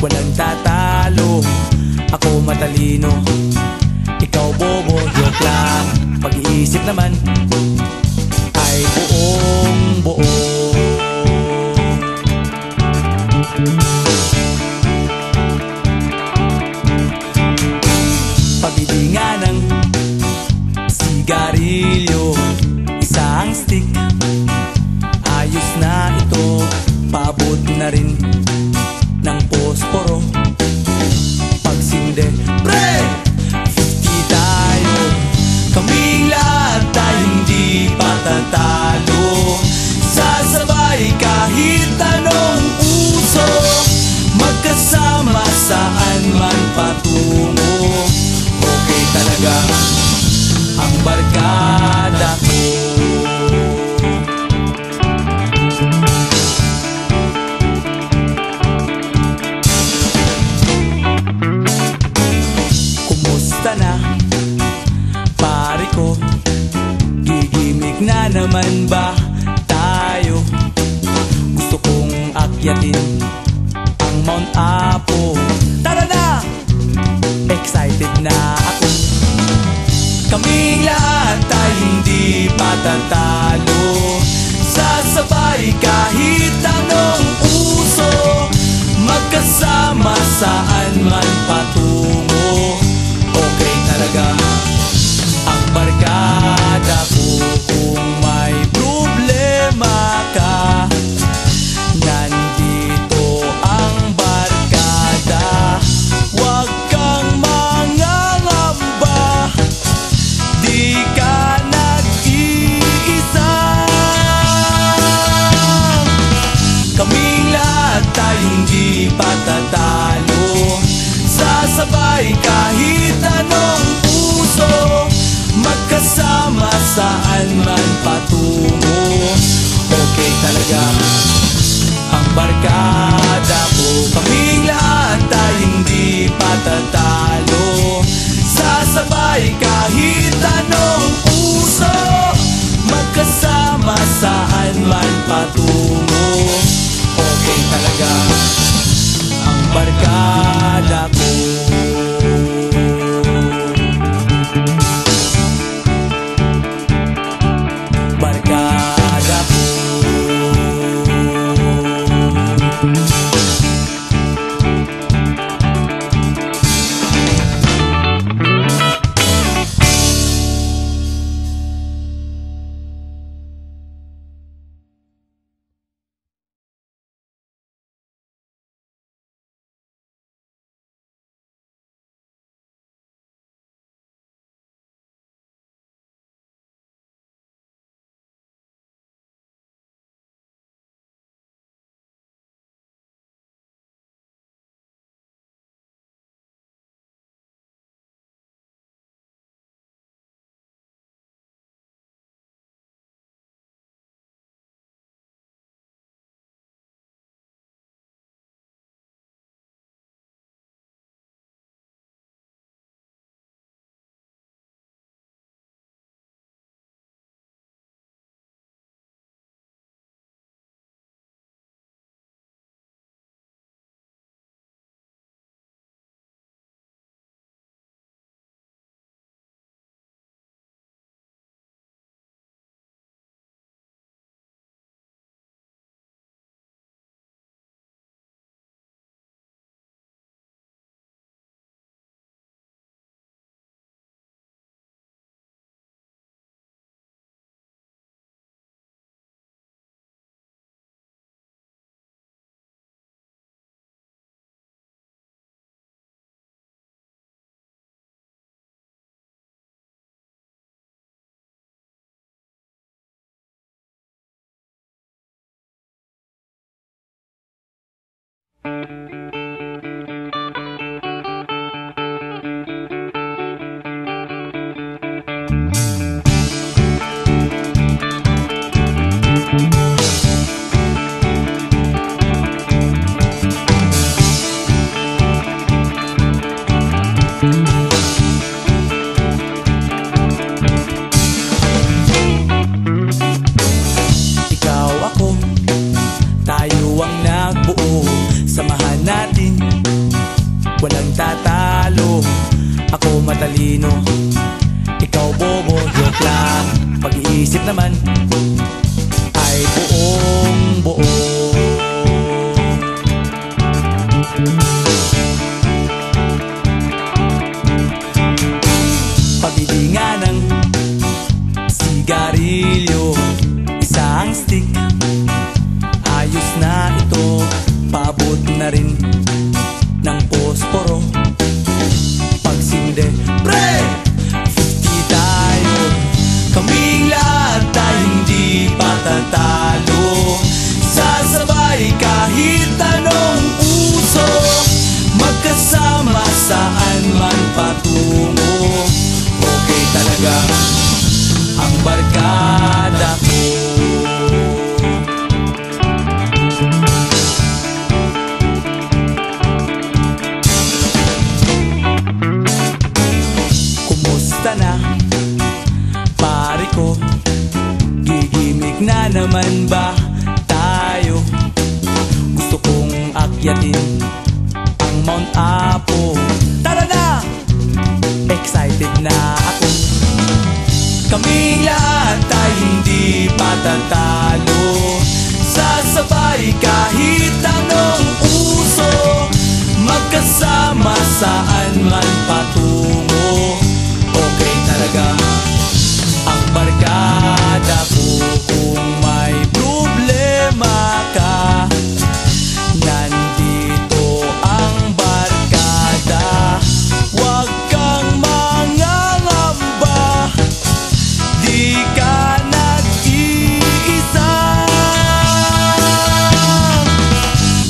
walang tatalo. Ako matalino, ikaw bobo. Joke lang, pag-iisip naman ay buong buo. Pabili nga ng sigarilyo, isang stick, ayos na ito. Paabot na rin ng posporo. Pagsinde, pre! 50 tayo, kaming lahat tayo hindi patatalo. Sasabay kahit anong uso, magkasama saan man patungo. Okay talaga ang barkada ko. Kumusta na, pare ko? Gigimik na naman ba tayo? Gusto kong akyatin ang Mount Apo. Tara na! Excited na ako. Kaming lahat tayo hindi patatalo. Sasabay kahit anong uso, magkasama saan man patungo. Okay talaga ang barkada ko. Kung may problema ka, nandito ang barkada. Huwag kang mangangamba, di ka nag-iisa. Kaming lahat tayo hindi patatalo. Sasabay kahit anong puso, magkasama saan man patungo. Okay talaga ang barkada ko. Kaming lahat tayo hindi patatalo. Sasabay kahit anong puso, magkasama saan man patungo. Okay talaga ang barkada ko. talino, ikaw bobo, joke lang. Pag-iisip naman ay buong buo. Pabili nga ng sigarilyo, isang stick, ayos na ito. Paabot na rin ng posporo. Pagsinde, pre! 50 tayo, kaming lahat tayo hindi patatalo. Sasabay kahit anong puso, magkasama saan man patungo. Okay talaga ang barkada ko. Kumusta na, pare ko? Gigimik na naman ba tayo? Gusto kong akyatin ang Mount Apo. Tara na! Excited na ako. Kaming lahat tayo hindi patatalo. Sasabay kahit anong uso, magkasama saan man patungo. Okay talaga ang barkada ko. Kung may problema ka, nandito ang barkada. Huwag kang mangangamba, di ka nag-iisa.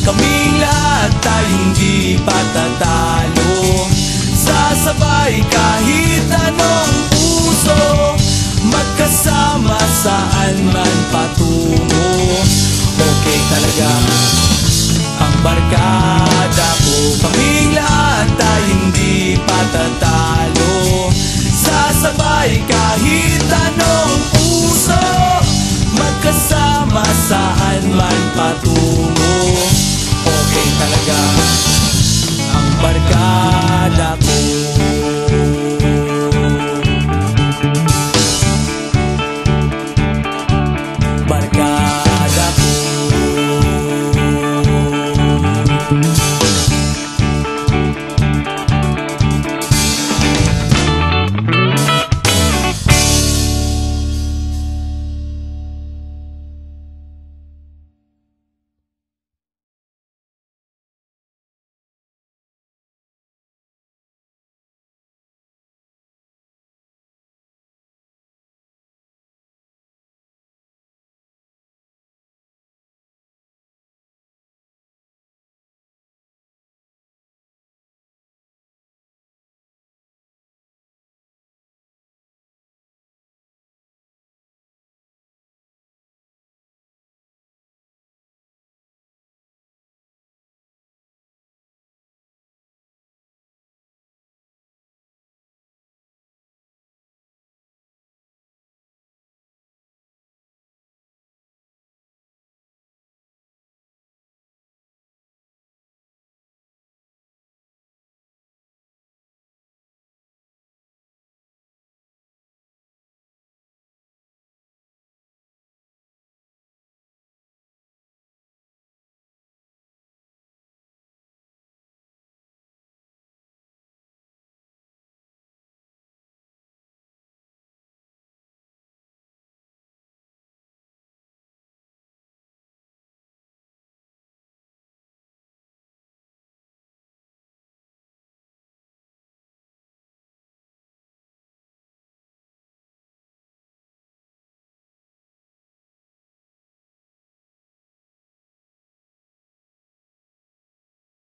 Kaming lahat tayo hindi patatalo. Sasabay kahit anong puso, magkasama saan man patungo. Okay talaga ang barkada ko. Kaming lahat tayo hindi patatalo. Sasabay kahit anong puso, magkasama saan man patungo.